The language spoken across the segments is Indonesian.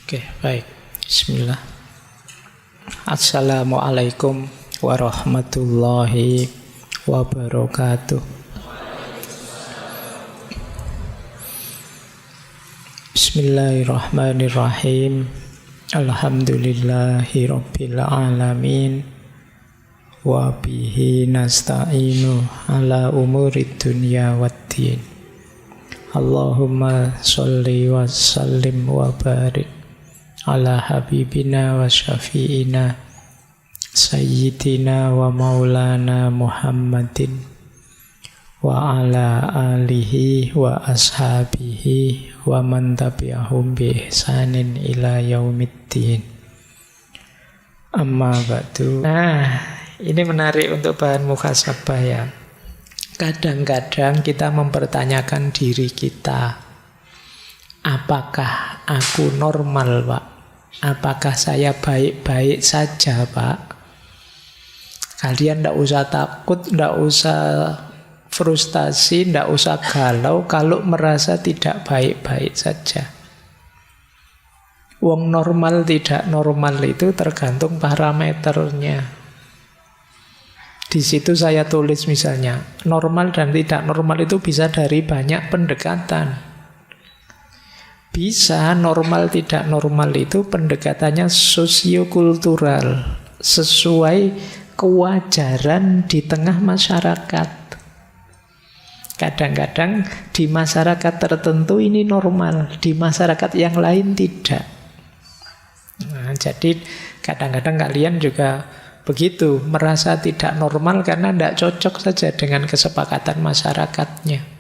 Oke, baik. Bismillah. Assalamualaikum warahmatullahi wabarakatuh. Bismillahirrahmanirrahim. Alhamdulillahi rabbil alamin. Wa bihi nasta'inu ala umurid dunya waddin. Allahumma sholli wa sallim wa barik ala habibina wa syafi'ina sayyidina wa maulana Muhammadin wa ala alihi wa ashabihi wa man tabi'ahum bi ihsanin ila yaumiddin. Amma ba'du. Ini menarik untuk bahan muhasabah ya. Kadang-kadang kita mempertanyakan diri kita, apakah aku normal, Pak? Apakah saya baik-baik saja, Pak? Kalian tidak usah takut, tidak usah frustasi, tidak usah galau kalau merasa tidak baik-baik saja. Wong normal tidak normal itu tergantung parameternya. Di situ saya tulis misalnya, normal dan tidak normal itu bisa dari banyak pendekatan. Bisa normal tidak normal itu pendekatannya sosiokultural, sesuai kewajaran di tengah masyarakat. Kadang-kadang di masyarakat tertentu ini normal, di masyarakat yang lain tidak. Jadi kadang-kadang kalian juga begitu, merasa tidak normal karena tidak cocok saja dengan kesepakatan masyarakatnya.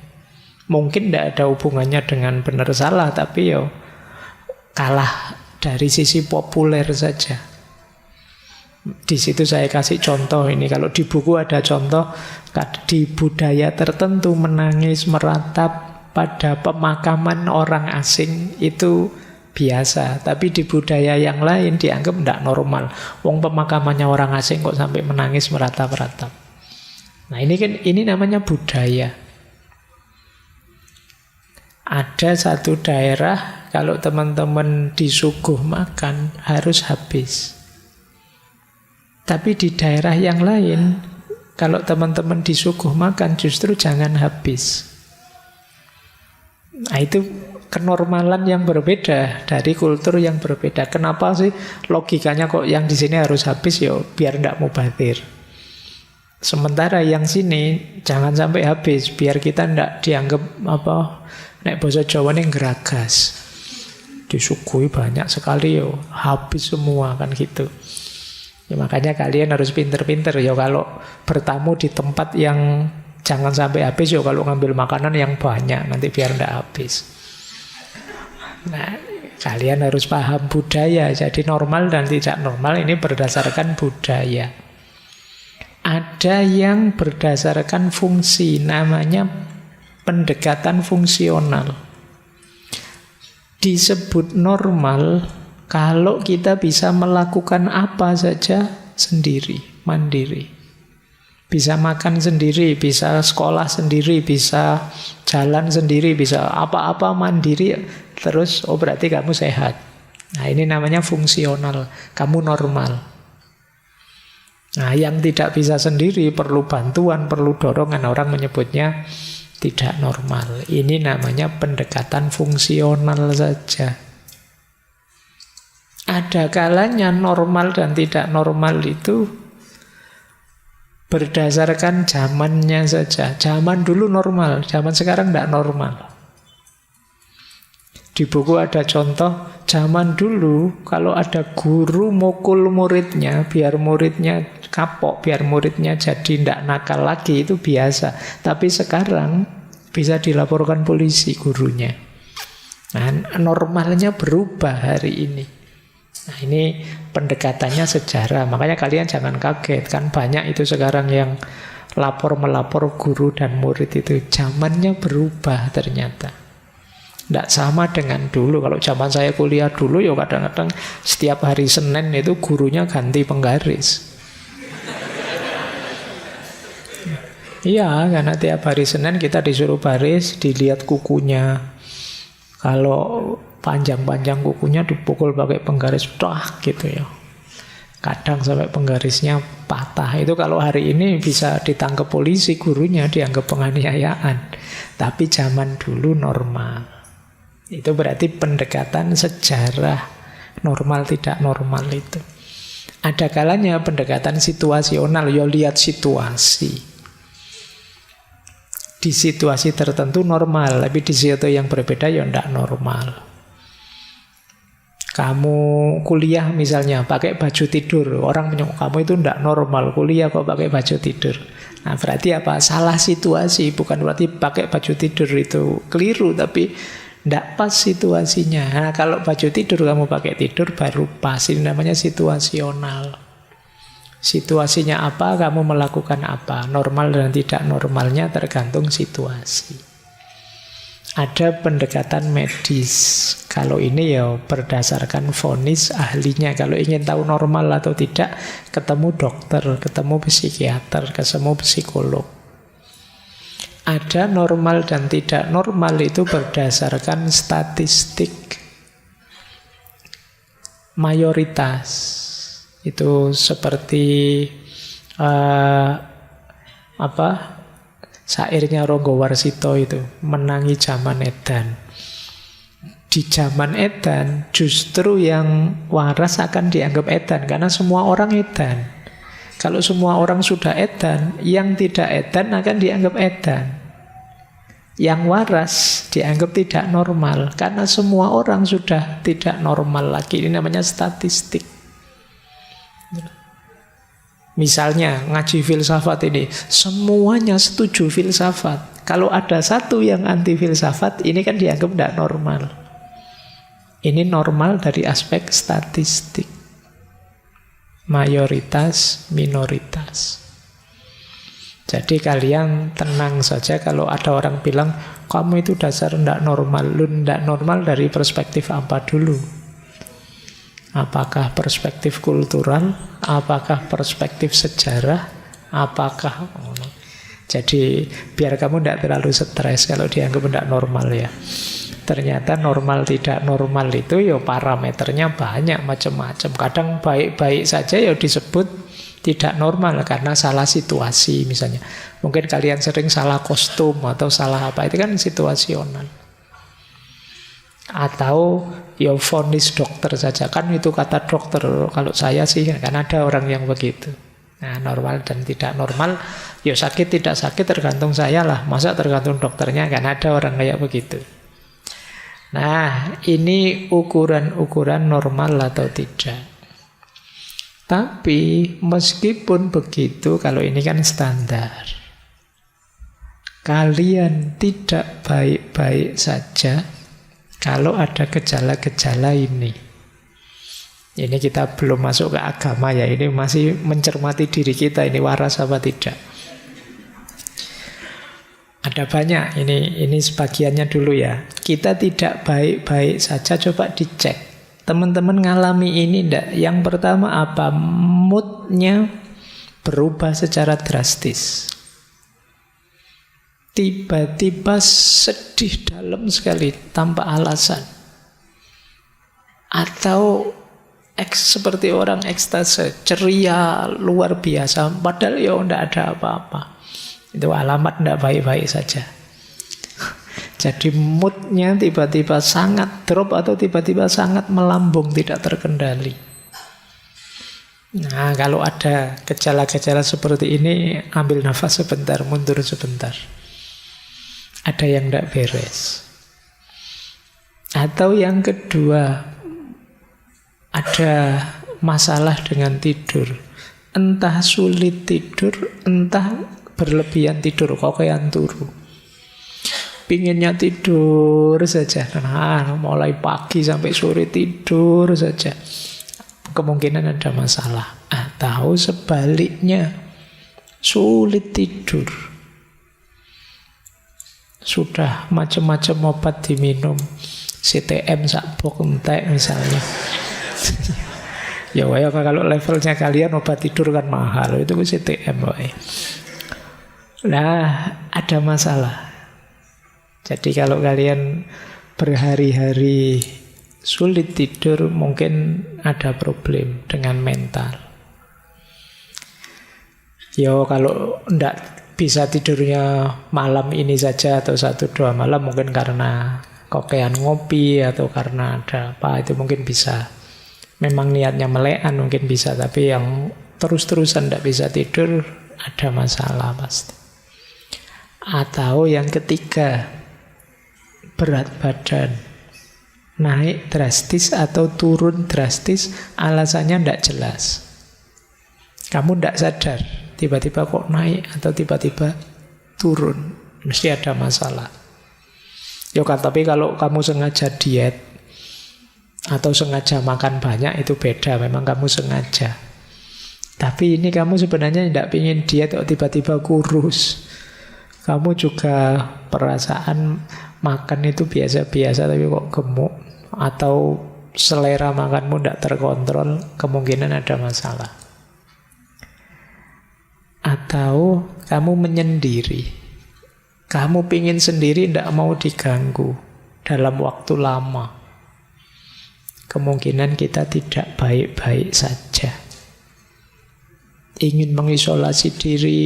Mungkin tidak ada hubungannya dengan benar salah, tapi yo kalah dari sisi populer saja. Di situ saya kasih contoh ini, kalau di buku ada contoh, di budaya tertentu menangis meratap pada pemakaman orang asing itu biasa, tapi di budaya yang lain dianggap tidak normal. Wong pemakamannya orang asing kok sampai menangis meratap-ratap. Nah ini namanya budaya. Ada satu daerah kalau teman-teman disuguh makan harus habis. Tapi di daerah yang lain kalau teman-teman disuguh makan justru jangan habis. Nah itu kenormalan yang berbeda dari kultur yang berbeda. Kenapa sih logikanya kok yang di sini harus habis? Ya biar tidak mubazir. Sementara yang sini jangan sampai habis, biar kita tidak dianggap nek basa Jawa ini geragas. Disuguhi banyak sekali yo, habis semua kan gitu. Ya, makanya kalian harus pinter-pinter ya kalau bertamu di tempat yang jangan sampai habis ya, kalau ngambil makanan yang banyak nanti biar tidak habis. Nah, kalian harus paham budaya. Jadi normal dan tidak normal ini berdasarkan budaya. Ada yang berdasarkan fungsi, namanya pendekatan fungsional. Disebut normal kalau kita bisa melakukan apa saja sendiri, mandiri. Bisa makan sendiri, bisa sekolah sendiri, bisa jalan sendiri, bisa apa-apa mandiri. Terus, berarti kamu sehat. Nah, ini namanya fungsional. Kamu normal. Nah, yang tidak bisa sendiri, perlu bantuan, perlu dorongan. Orang menyebutnya tidak normal. Ini namanya pendekatan fungsional saja. Ada kalanya normal dan tidak normal itu berdasarkan zamannya saja. Zaman dulu normal, zaman sekarang tidak normal. Di buku ada contoh, zaman dulu kalau ada guru mukul muridnya, biar muridnya kapok, biar muridnya jadi tidak nakal lagi, itu biasa. Tapi sekarang bisa dilaporkan polisi gurunya. Nah, normalnya berubah hari ini. Nah, ini pendekatannya sejarah. Makanya kalian jangan kaget, kan banyak itu sekarang yang melapor guru dan murid itu. Zamannya berubah ternyata. Tidak sama dengan dulu. Kalau zaman saya kuliah dulu, ya kadang-kadang setiap hari Senin itu gurunya ganti penggaris. Iya, karena tiap hari Senin kita disuruh baris, dilihat kukunya. Kalau panjang-panjang kukunya dipukul pakai penggaris, gitu ya. Kadang sampai penggarisnya patah. Itu kalau hari ini bisa ditangkap polisi, gurunya dianggap penganiayaan. Tapi zaman dulu normal. Itu berarti pendekatan sejarah normal tidak normal itu. Ada kalanya pendekatan situasional, ya lihat situasi. Di situasi tertentu normal, tapi di situ yang berbeda ya tidak normal. Kamu kuliah misalnya pakai baju tidur, orang menyebut kamu itu tidak normal, kuliah kok pakai baju tidur. Nah berarti apa? Salah situasi, bukan berarti pakai baju tidur itu keliru, tapi tidak pas situasinya. Nah kalau baju tidur kamu pakai tidur baru pas, ini namanya situasional. Situasinya apa, kamu melakukan apa. Normal dan tidak normalnya tergantung situasi. Ada pendekatan medis. Kalau ini ya berdasarkan vonis ahlinya. Kalau ingin tahu normal atau tidak, ketemu dokter, ketemu psikiater, ketemu psikolog. Ada normal dan tidak normal itu berdasarkan statistik. Mayoritas. Itu seperti syairnya Ronggo Warsito itu, menangi zaman edan. Di zaman edan justru yang waras akan dianggap edan, karena semua orang edan. Kalau semua orang sudah edan, yang tidak edan akan dianggap edan. Yang waras dianggap tidak normal, karena semua orang sudah tidak normal lagi. Ini namanya statistik. Misalnya ngaji filsafat ini, semuanya setuju filsafat. Kalau ada satu yang anti filsafat, ini kan dianggap tidak normal. Ini normal dari aspek statistik. Mayoritas, minoritas. Jadi kalian tenang saja kalau ada orang bilang, kamu itu dasar tidak normal. Lu tidak normal dari perspektif apa dulu? Apakah perspektif kultural? Apakah perspektif sejarah? Apakah... Jadi biar kamu tidak terlalu stres kalau dianggap tidak normal ya. Ternyata normal tidak normal itu ya parameternya banyak macam-macam. Kadang baik-baik saja ya disebut tidak normal karena salah situasi misalnya. Mungkin kalian sering salah kostum atau salah apa, itu kan situasional. Atau ya vonis dokter saja, kan itu kata dokter. Kalau saya sih kan ada orang yang begitu. Nah normal dan tidak normal, ya sakit tidak sakit tergantung saya lah, masa tergantung dokternya, kan ada orang kayak begitu. Nah ini ukuran-ukuran normal atau tidak. Tapi meskipun begitu, kalau ini kan standar, kalian tidak baik-baik saja kalau ada gejala-gejala ini. Ini kita belum masuk ke agama ya, ini masih mencermati diri kita, ini waras apa tidak. Ada banyak, ini sebagiannya dulu ya. Kita tidak baik-baik saja, coba dicek. Teman-teman ngalami ini enggak? Yang pertama apa? Moodnya berubah secara drastis. Tiba-tiba sedih dalam sekali tanpa alasan. Atau seperti orang ekstase, ceria luar biasa, padahal ya tidak ada apa-apa. Itu alamat tidak baik-baik saja. Jadi moodnya tiba-tiba sangat drop atau tiba-tiba sangat melambung, tidak terkendali. Nah, kalau ada gejala-gejala seperti ini, ambil nafas sebentar, mundur sebentar. Ada yang tidak beres. Atau yang kedua, ada masalah dengan tidur. Entah sulit tidur, entah berlebihan tidur, kokean turu. Pinginnya tidur saja. Nah, mulai pagi sampai sore tidur saja. Kemungkinan ada masalah. Atau sebaliknya, sulit tidur. Sudah macam-macam obat diminum, CTM sakbok entek misalnya. Ya wae kalau levelnya kalian obat tidur kan mahal, itu CTM wae. Nah, ada masalah. Jadi kalau kalian berhari-hari sulit tidur, mungkin ada problem dengan mental. Yo kalau ndak bisa tidurnya malam ini saja atau 1-2 malam, mungkin karena kokean ngopi atau karena ada apa, itu mungkin bisa. Memang niatnya melekan mungkin bisa, tapi yang terus-terusan ndak bisa tidur ada masalah pasti. Atau yang ketiga, berat badan naik drastis atau turun drastis, alasannya ndak jelas. Kamu ndak sadar, tiba-tiba kok naik atau tiba-tiba turun, mesti ada masalah. Ya kan, tapi kalau kamu sengaja diet atau sengaja makan banyak itu beda, memang kamu sengaja. Tapi ini kamu sebenarnya tidak ingin diet kok tiba-tiba kurus. Kamu juga perasaan makan itu biasa-biasa tapi kok gemuk, atau selera makanmu tidak terkontrol, kemungkinan ada masalah. Atau kamu menyendiri, kamu pingin sendiri, tidak mau diganggu dalam waktu lama, kemungkinan kita tidak baik-baik saja. Ingin mengisolasi diri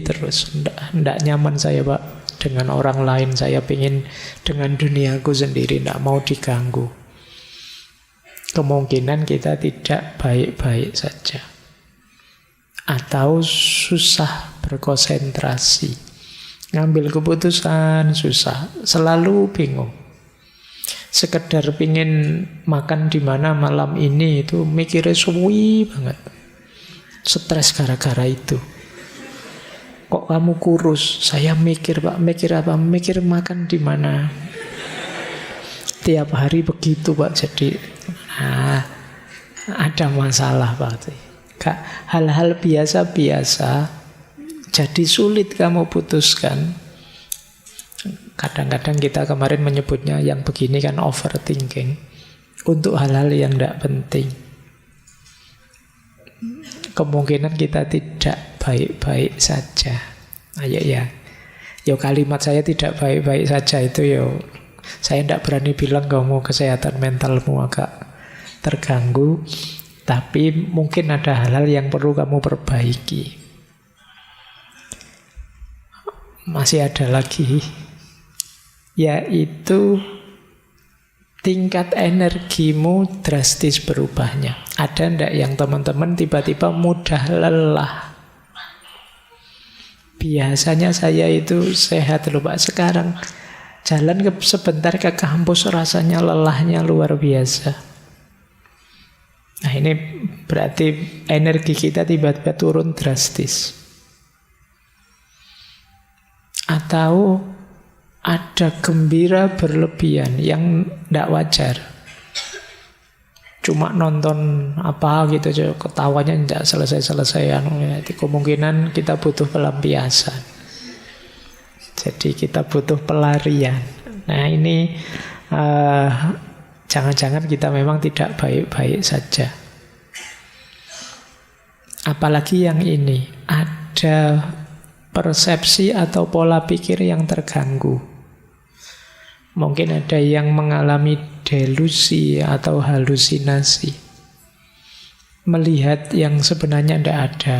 terus, tidak nyaman saya Pak dengan orang lain, saya pingin dengan duniaku sendiri, tidak mau diganggu. Kemungkinan kita tidak baik-baik saja. Atau susah berkonsentrasi, ngambil keputusan susah, selalu bingung. Sekedar pingin makan di mana malam ini itu mikirnya suwi banget, stres gara-gara itu. Kok kamu kurus? Saya mikir Pak, mikir apa? Mikir makan di mana. Tiap hari begitu Pak, jadi ada masalah Pak. Hal-hal biasa-biasa jadi sulit kamu putuskan. Kadang-kadang kita kemarin menyebutnya yang begini kan overthinking, untuk hal-hal yang tidak penting. Kemungkinan kita tidak baik-baik saja. Ayo ya. Yo kalimat saya tidak baik-baik saja itu yo, saya tidak berani bilang kamu kesehatan mentalmu agak terganggu, tapi mungkin ada hal-hal yang perlu kamu perbaiki. Masih ada lagi, yaitu tingkat energimu drastis berubahnya. Ada ndak yang teman-teman tiba-tiba mudah lelah? Biasanya saya itu sehat loh Pak, sekarang jalan sebentar ke kampus rasanya lelahnya luar biasa. Nah ini berarti energi kita tiba-tiba turun drastis. Atau ada gembira berlebihan yang tidak wajar. Cuma nonton apa gitu, ketawanya tidak selesai-selesai. Itu kemungkinan kita butuh pelampiasan. Jadi kita butuh pelarian. Nah ini jangan-jangan kita memang tidak baik-baik saja. Apalagi yang ini, ada persepsi atau pola pikir yang terganggu. Mungkin ada yang mengalami delusi atau halusinasi, melihat yang sebenarnya tidak ada,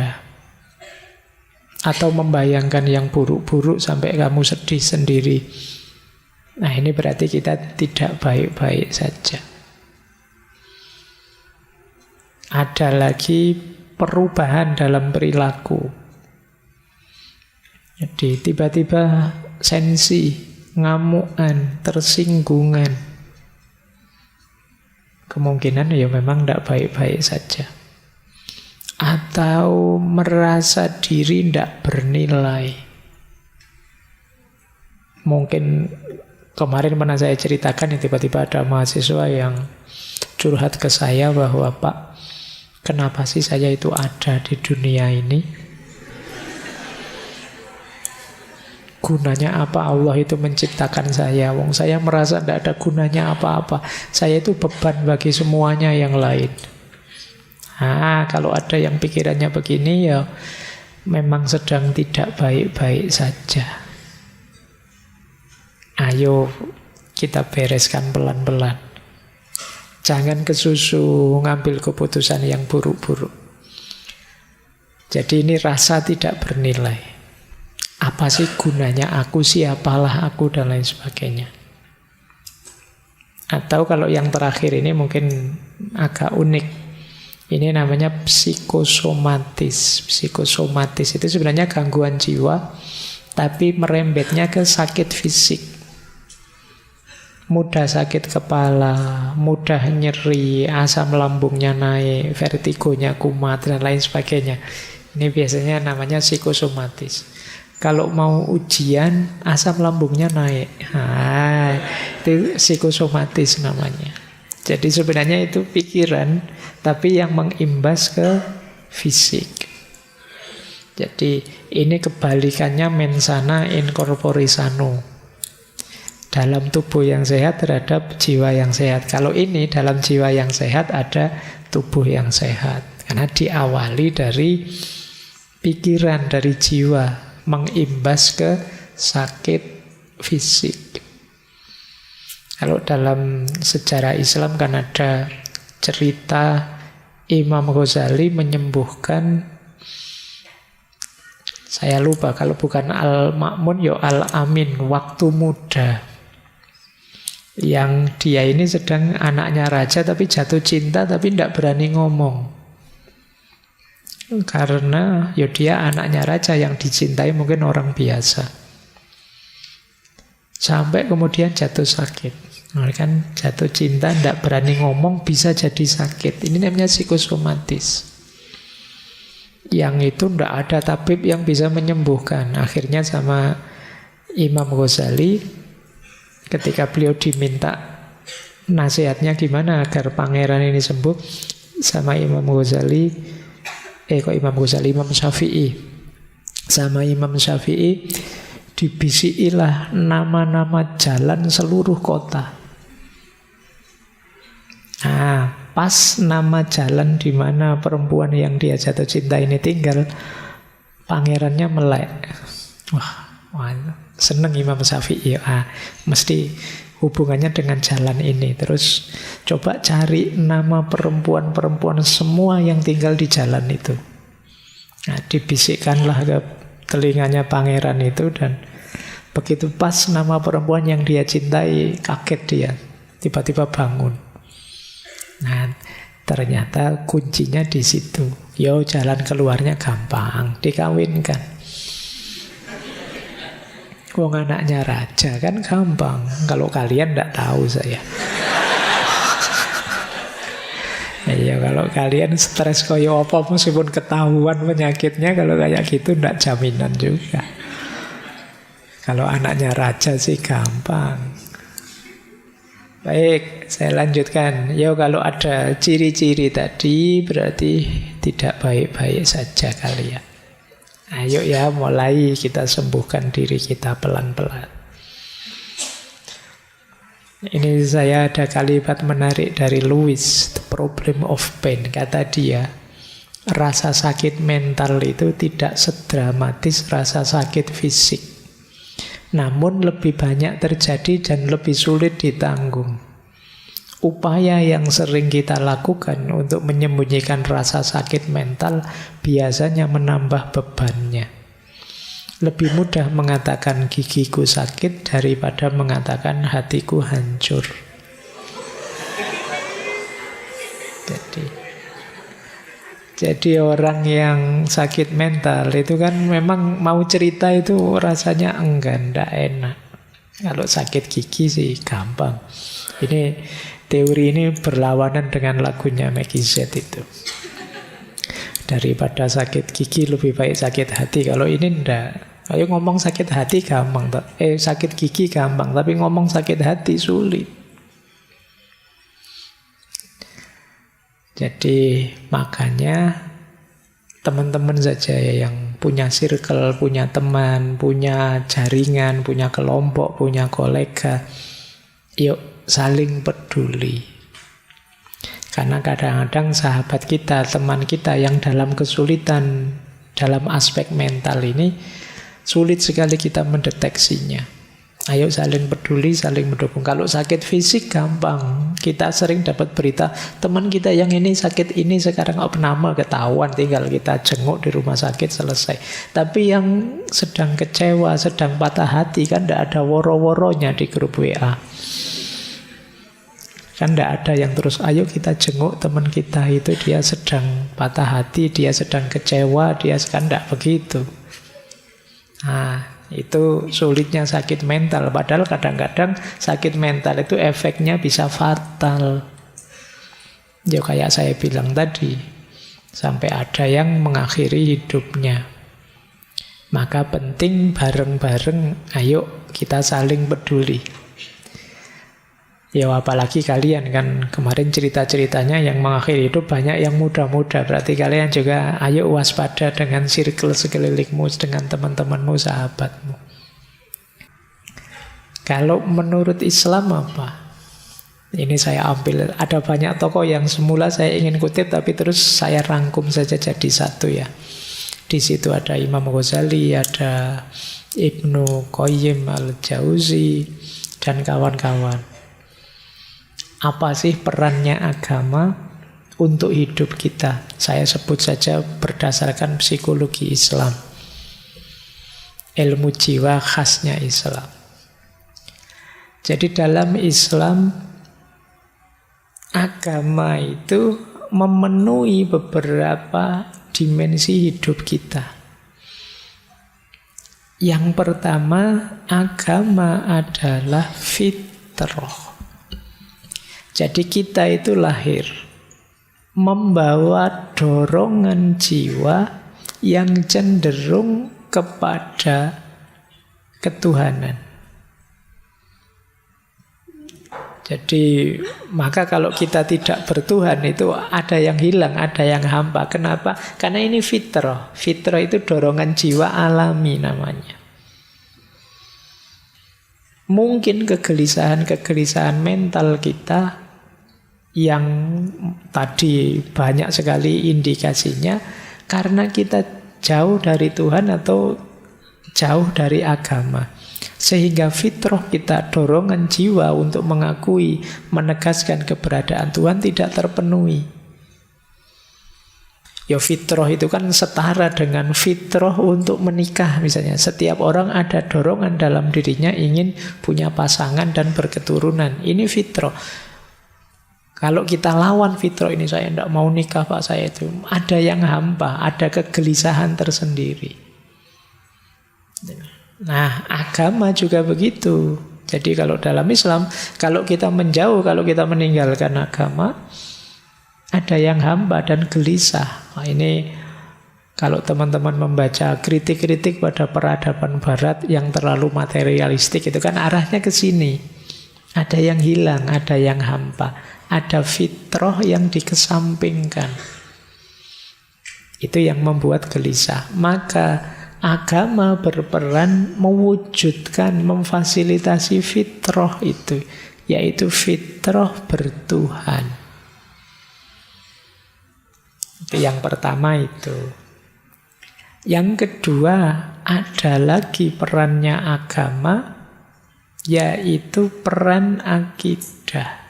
atau membayangkan yang buruk-buruk sampai kamu sedih sendiri. Nah ini berarti kita tidak baik-baik saja. Ada lagi perubahan dalam perilaku. Jadi tiba-tiba sensi, ngamukan, tersinggungan. Kemungkinan ya memang tidak baik-baik saja. Atau merasa diri tidak bernilai. Mungkin kemarin pernah saya ceritakan, ya tiba-tiba ada mahasiswa yang curhat ke saya bahwa Pak, kenapa sih saya itu ada di dunia ini? Gunanya apa Allah itu menciptakan saya? Wong saya merasa tidak ada gunanya apa-apa. Saya itu beban bagi semuanya yang lain. Kalau ada yang pikirannya begini ya memang sedang tidak baik-baik saja. Ayo kita bereskan pelan-pelan. Jangan kesusu ngambil keputusan yang buruk-buruk. Jadi ini rasa tidak bernilai. Apa sih gunanya aku, siapalah aku, dan lain sebagainya. Atau kalau yang terakhir ini mungkin agak unik. Ini namanya psikosomatis. Psikosomatis itu sebenarnya gangguan jiwa, tapi merembetnya ke sakit fisik. Mudah sakit kepala, mudah nyeri, asam lambungnya naik, vertigonya kumat, dan lain sebagainya. Ini biasanya namanya psikosomatis. Kalau mau ujian, asam lambungnya naik. Itu psikosomatis namanya. Jadi sebenarnya itu pikiran, tapi yang mengimbas ke fisik. Jadi ini kebalikannya mensana in corpore sano. Dalam tubuh yang sehat terhadap jiwa yang sehat. Kalau ini dalam jiwa yang sehat ada tubuh yang sehat. Karena diawali dari pikiran, dari jiwa, mengimbas ke sakit fisik. Kalau dalam sejarah Islam kan ada cerita Imam Ghazali menyembuhkan, saya lupa, kalau bukan Al-Ma'mun ya Al-Amin, waktu muda. Yang dia ini sedang anaknya raja tapi jatuh cinta tapi tidak berani ngomong. Karena ya dia anaknya raja, yang dicintai mungkin orang biasa. Sampai kemudian jatuh sakit. Nah, kan jatuh cinta tidak berani ngomong, bisa jadi sakit. Ini namanya psikosomatis. Yang itu tidak ada tabib yang bisa menyembuhkan. Akhirnya sama Imam Ghazali, ketika beliau diminta nasihatnya gimana agar pangeran ini sembuh, sama Imam Ghazali, Imam Syafi'i. Sama Imam Syafi'i dibisikilah nama-nama jalan seluruh kota. Nah, pas nama jalan di mana perempuan yang dia jatuh cinta ini tinggal, pangerannya melek. Wah, seneng Imam Syafi'i. Mesti hubungannya dengan jalan ini. Terus coba cari nama perempuan-perempuan semua yang tinggal di jalan itu. Nah, dibisikkanlah ke telinganya pangeran itu, dan begitu pas nama perempuan yang dia cintai, kaget dia. Tiba-tiba bangun. Nah, ternyata kuncinya di situ. Jalan keluarnya gampang, dikawinkan. Wong anaknya raja kan gampang. Kalau kalian tidak tahu saya. Iya, kalau kalian stres koyo apa meskipun ketahuan penyakitnya, kalau kayak gitu tidak jaminan juga. Kalau anaknya raja sih gampang. Baik, saya lanjutkan. Kalau ada ciri-ciri tadi berarti tidak baik-baik saja kalian. Ayo ya, mulai kita sembuhkan diri kita pelan-pelan. Ini saya ada kalimat menarik dari Lewis, The Problem of Pain. Kata dia, rasa sakit mental itu tidak sedramatis rasa sakit fisik. Namun lebih banyak terjadi dan lebih sulit ditanggung. Upaya yang sering kita lakukan untuk menyembunyikan rasa sakit mental biasanya menambah bebannya. Lebih mudah mengatakan gigiku sakit daripada mengatakan hatiku hancur. Jadi orang yang sakit mental itu kan memang mau cerita itu rasanya enggak enak. Kalau sakit gigi sih gampang. Ini teori ini berlawanan dengan lagunya Maggie Z itu. Daripada sakit gigi lebih baik sakit hati. Kalau ini enggak. Ayo ngomong sakit hati gampang. Sakit gigi gampang. Tapi ngomong sakit hati sulit. Jadi makanya teman-teman saja yang punya circle, punya teman, punya jaringan, punya kelompok, punya kolega, yuk saling peduli. Karena kadang-kadang sahabat kita, teman kita yang dalam kesulitan dalam aspek mental ini, sulit sekali kita mendeteksinya. Ayo saling peduli, saling mendukung. Kalau sakit fisik gampang. Kita sering dapat berita, teman kita yang ini sakit ini sekarang opname ketahuan, tinggal kita jenguk di rumah sakit, selesai. Tapi yang sedang kecewa, sedang patah hati, kan tidak ada woro-woronya di grup WA. Kan tidak ada yang terus, ayo kita jenguk teman kita itu, dia sedang patah hati, dia sedang kecewa, dia kan tidak begitu. Nah, itu sulitnya sakit mental. Padahal kadang-kadang sakit mental itu efeknya bisa fatal. Ya kayak saya bilang tadi, sampai ada yang mengakhiri hidupnya. Maka penting bareng-bareng, ayo kita saling peduli. Ya apalagi kalian kan kemarin cerita-ceritanya yang mengakhiri hidup banyak yang muda-muda. Berarti kalian juga ayo waspada dengan circle sekelilingmu, dengan teman-temanmu, sahabatmu. Kalau menurut Islam apa? Ini saya ambil, ada banyak tokoh yang semula saya ingin kutip tapi terus saya rangkum saja jadi satu ya. Di situ ada Imam Ghazali, ada Ibnu Qayyim al-Jauzi dan kawan-kawan. Apa sih perannya agama untuk hidup kita? Saya sebut saja berdasarkan psikologi Islam. Ilmu jiwa khasnya Islam. Jadi dalam Islam, agama itu memenuhi beberapa dimensi hidup kita. Yang pertama, agama adalah fitrah. Jadi kita itu lahir membawa dorongan jiwa yang cenderung kepada ketuhanan. Jadi maka kalau kita tidak bertuhan itu ada yang hilang, ada yang hampa. Kenapa? Karena ini fitrah. Fitrah itu dorongan jiwa alami namanya. Mungkin kegelisahan-kegelisahan mental kita yang tadi banyak sekali indikasinya karena kita jauh dari Tuhan atau jauh dari agama. Sehingga fitrah kita, dorongan jiwa untuk mengakui, menegaskan keberadaan Tuhan tidak terpenuhi. Ya fitrah itu kan setara dengan fitrah untuk menikah misalnya. Setiap orang ada dorongan dalam dirinya ingin punya pasangan dan berketurunan. Ini fitrah. Kalau kita lawan fitrah ini, saya tidak mau nikah Pak, saya itu ada yang hampa, ada kegelisahan tersendiri. Nah, agama juga begitu. Jadi kalau dalam Islam, kalau kita menjauh, kalau kita meninggalkan agama, ada yang hamba dan gelisah. Nah, ini kalau teman-teman membaca kritik-kritik pada peradaban barat yang terlalu materialistik, itu kan arahnya ke sini. Ada yang hilang, ada yang hampa. Ada fitrah yang dikesampingkan. Itu yang membuat gelisah. Maka agama berperan mewujudkan, memfasilitasi fitrah itu, yaitu fitrah bertuhan. Itu yang pertama itu. Yang kedua, ada lagi perannya agama, yaitu peran akidah.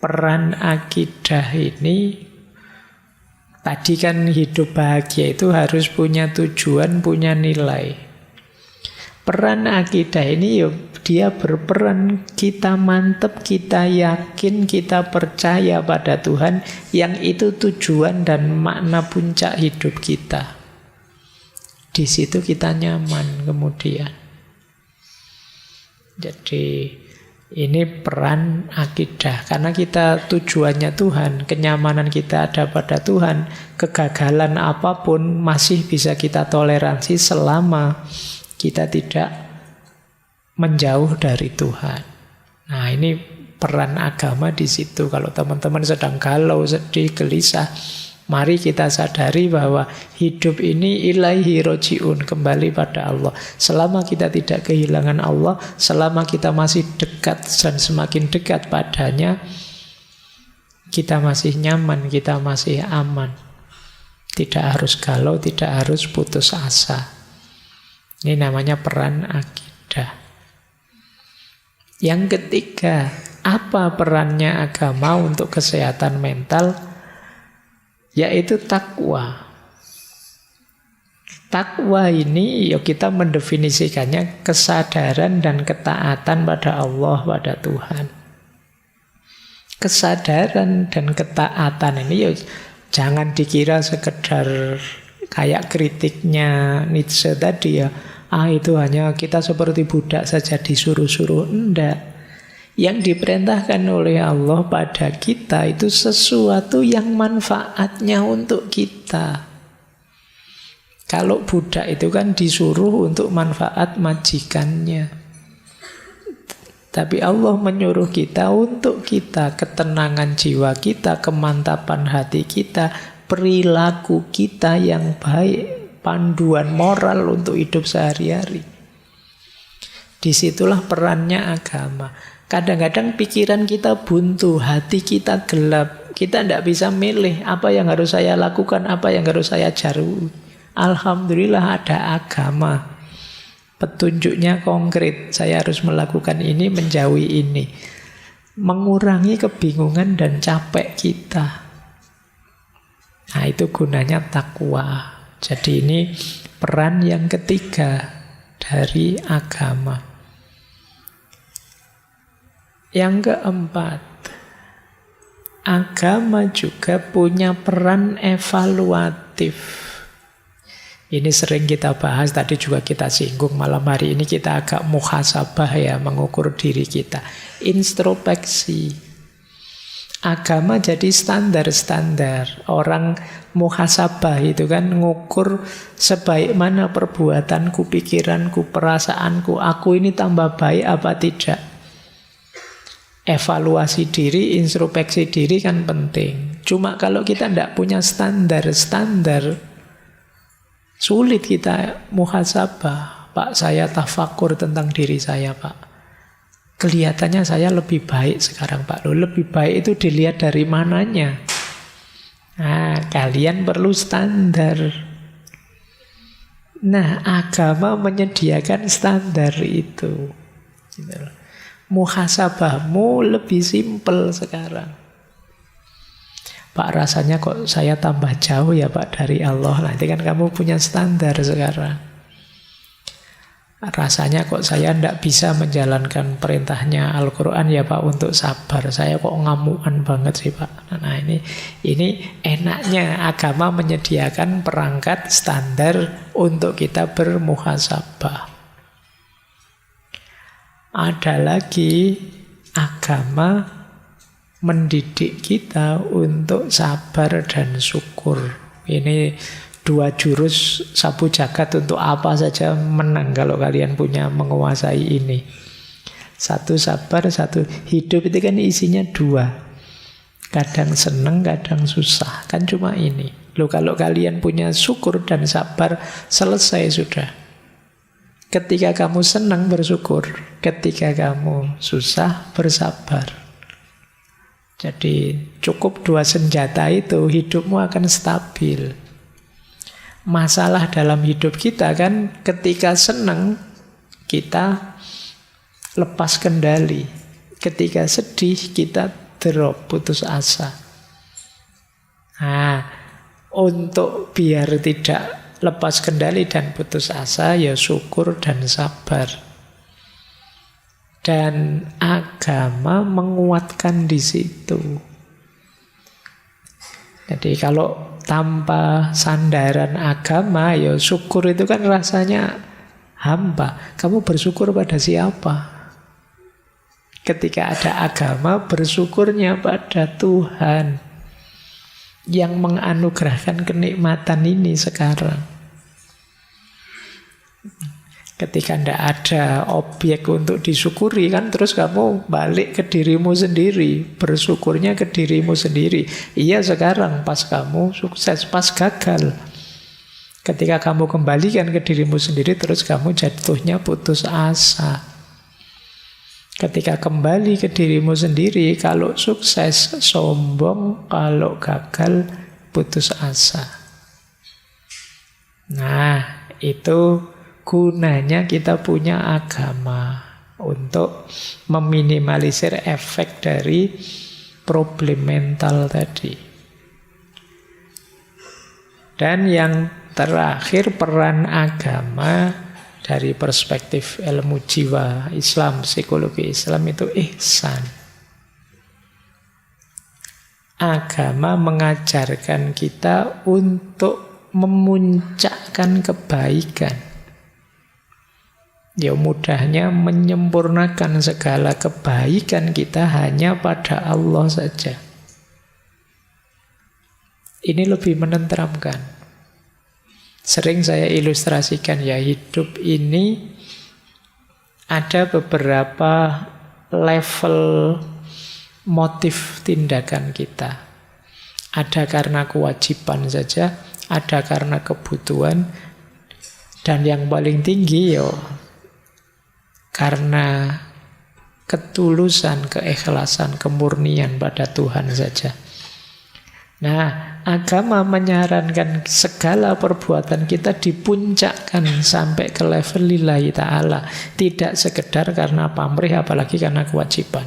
Peran akidah ini, tadi kan hidup bahagia itu harus punya tujuan, punya nilai. Peran akidah ini dia berperan kita mantep, kita yakin, kita percaya pada Tuhan yang itu tujuan dan makna puncak hidup kita. Di situ kita nyaman kemudian. Jadi ini peran akidah. Karena kita tujuannya Tuhan, kenyamanan kita ada pada Tuhan, kegagalan apapun masih bisa kita toleransi selama kita tidak menjauh dari Tuhan. Nah, ini peran agama di situ. Kalau teman-teman sedang galau, sedih, gelisah, mari kita sadari bahwa hidup ini ilaihi roji'un, kembali pada Allah. Selama kita tidak kehilangan Allah, selama kita masih dekat dan semakin dekat padanya, kita masih nyaman, kita masih aman. Tidak harus galau, tidak harus putus asa. Ini namanya peran akidah. ada. Yang ketiga, apa perannya agama untuk kesehatan mental? Yaitu takwa. Takwa ini kita mendefinisikannya kesadaran dan ketaatan pada Allah, pada Tuhan. Kesadaran dan ketaatan ini jangan dikira sekedar kayak kritiknya Nietzsche tadi ya. Itu hanya kita seperti budak saja disuruh-suruh. Enggak. Yang diperintahkan oleh Allah pada kita itu sesuatu yang manfaatnya untuk kita. Kalau budak itu kan disuruh untuk manfaat majikannya. Tapi Allah menyuruh kita untuk kita, ketenangan jiwa kita, kemantapan hati kita, perilaku kita yang baik, panduan moral untuk hidup sehari-hari. Disitulah perannya agama. Kadang-kadang pikiran kita buntu, hati kita gelap. Kita tidak bisa milih apa yang harus saya lakukan, apa yang harus saya jauhi. Alhamdulillah ada agama. Petunjuknya konkret. Saya harus melakukan ini, menjauhi ini. Mengurangi kebingungan dan capek kita. Nah, itu gunanya takwa. Jadi ini peran yang ketiga dari agama. Yang keempat, agama juga punya peran evaluatif. Ini sering kita bahas, tadi juga kita singgung, malam hari ini kita agak muhasabah ya, mengukur diri kita. Introspeksi. Agama jadi standar-standar. Orang muhasabah itu kan ngukur sebaik mana perbuatanku, pikiranku, perasaanku. Aku ini tambah baik apa tidak. Evaluasi diri, introspeksi diri kan penting. Cuma kalau kita tidak punya standar-standar, sulit kita muhasabah. Pak, saya tafakur tentang diri saya, Pak. Kelihatannya saya lebih baik sekarang, Pak. Loh, lebih baik itu dilihat dari mananya. Nah, kalian perlu standar. Nah, agama menyediakan standar itu. Muhasabahmu lebih simpel sekarang. Pak, rasanya kok saya tambah jauh ya Pak dari Allah. Nanti kan kamu punya standar sekarang. Rasanya kok saya tidak bisa menjalankan perintahnya Al-Quran ya Pak untuk sabar. Saya kok ngamuan banget sih Pak. Nah ini enaknya agama menyediakan perangkat standar untuk kita bermuhasabah. Ada lagi, agama mendidik kita untuk sabar dan syukur. Ini dua jurus sapu jagat untuk apa saja menang kalau kalian punya menguasai ini. Satu sabar, satu hidup itu kan isinya dua. Kadang seneng, kadang susah. Kan cuma ini. Loh, kalau kalian punya syukur dan sabar, selesai sudah. Ketika kamu senang bersyukur, ketika kamu susah bersabar. Jadi cukup dua senjata itu, hidupmu akan stabil. Masalah dalam hidup kita kan ketika senang kita lepas kendali. Ketika sedih kita drop, putus asa. Nah, untuk biar tidak lepas kendali dan putus asa, ya syukur dan sabar. Dan agama menguatkan di situ. Jadi kalau tanpa sandaran agama, ya syukur itu kan rasanya hampa. Kamu bersyukur pada siapa? Ketika ada agama, bersyukurnya pada Tuhan yang menganugerahkan kenikmatan ini sekarang. Ketika tidak ada objek untuk disyukuri kan, terus kamu balik ke dirimu sendiri, bersyukurnya ke dirimu sendiri. Iya sekarang pas kamu sukses, pas gagal. Ketika kamu kembalikan ke dirimu sendiri, terus kamu jatuhnya putus asa. Ketika kembali ke dirimu sendiri, kalau sukses sombong, kalau gagal putus asa. Nah, itu gunanya kita punya agama untuk meminimalisir efek dari problem mental tadi. Dan yang terakhir, peran agama dari perspektif ilmu jiwa Islam, psikologi Islam itu ihsan. Agama mengajarkan kita untuk memuncakkan kebaikan. Ya mudahnya menyempurnakan segala kebaikan kita hanya pada Allah saja. Ini lebih menenteramkan. Sering saya ilustrasikan ya, hidup ini ada beberapa level motif tindakan kita. Ada karena kewajiban saja, ada karena kebutuhan, dan yang paling tinggi ya karena ketulusan, keikhlasan, kemurnian pada Tuhan saja. Nah, agama menyarankan segala perbuatan kita dipuncakkan sampai ke level lillahi ta'ala. Tidak sekedar karena pamrih, apalagi karena kewajiban.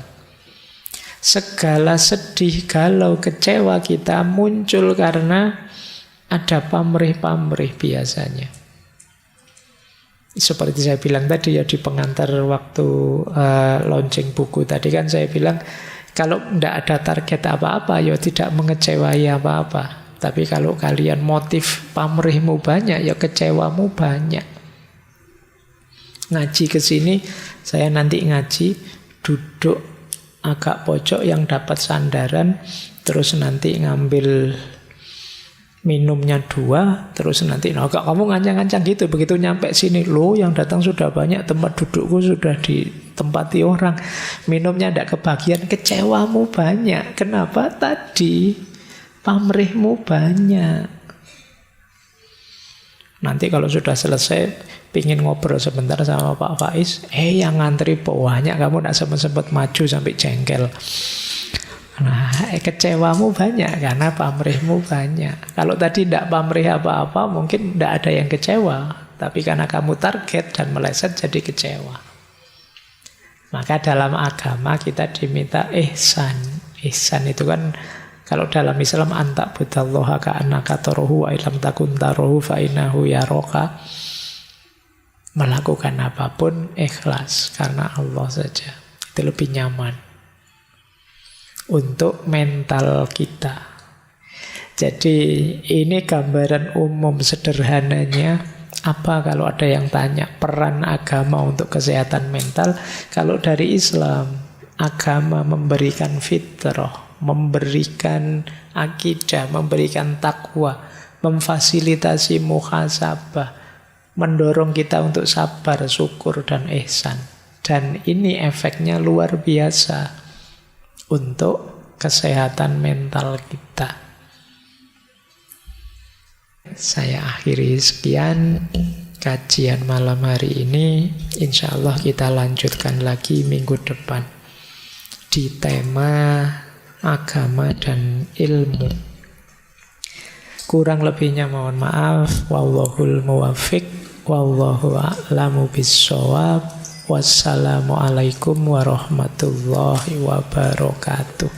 Segala sedih, galau, kecewa kita muncul karena ada pamrih-pamrih biasanya. Seperti saya bilang tadi ya di pengantar waktu launching buku tadi kan saya bilang, kalau tidak ada target apa-apa, ya tidak mengecewai apa-apa. Tapi kalau kalian motif pamrihmu banyak, ya kecewamu banyak. Ngaji ke sini, saya nanti ngaji, duduk agak pojok yang dapat sandaran, terus nanti ngambil minumnya 2, terus nanti kamu ngancang-ngancang gitu, begitu nyampe sini, loh yang datang sudah banyak, tempat dudukku sudah ditempati orang, minumnya tidak kebagian, kecewamu banyak. Kenapa? Tadi pamrihmu banyak. Nanti kalau sudah selesai, pingin ngobrol sebentar sama Pak Faiz, yang ngantri banyak, kamu tidak sempat maju sampai jengkel. Nah, kecewamu banyak karena pamrihmu banyak. Kalau tadi tidak pamrih apa-apa, mungkin tidak ada yang kecewa. Tapi karena kamu target dan meleset, jadi kecewa. Maka dalam agama kita diminta ihsan. Ihsan itu kan, kalau dalam Islam, anta budallaha ka'annaka tarahu wa illam takun tarahu fa innahu yaraka. Melakukan apapun ikhlas karena Allah saja. Itu lebih nyaman untuk mental kita. Jadi ini gambaran umum sederhananya. Apa kalau ada yang tanya peran agama untuk kesehatan mental? Kalau dari Islam, agama memberikan fitrah, memberikan akidah, memberikan takwa, memfasilitasi muhasabah, mendorong kita untuk sabar, syukur, dan ihsan. Dan ini efeknya luar biasa untuk kesehatan mental kita. Saya akhiri sekian kajian malam hari ini. Insya Allah kita lanjutkan lagi minggu depan di tema agama dan ilmu. Kurang lebihnya mohon maaf. Wallahul muwaffiq, wallahu a'lamu bissawab. Wassalamualaikum warahmatullahi wabarakatuh.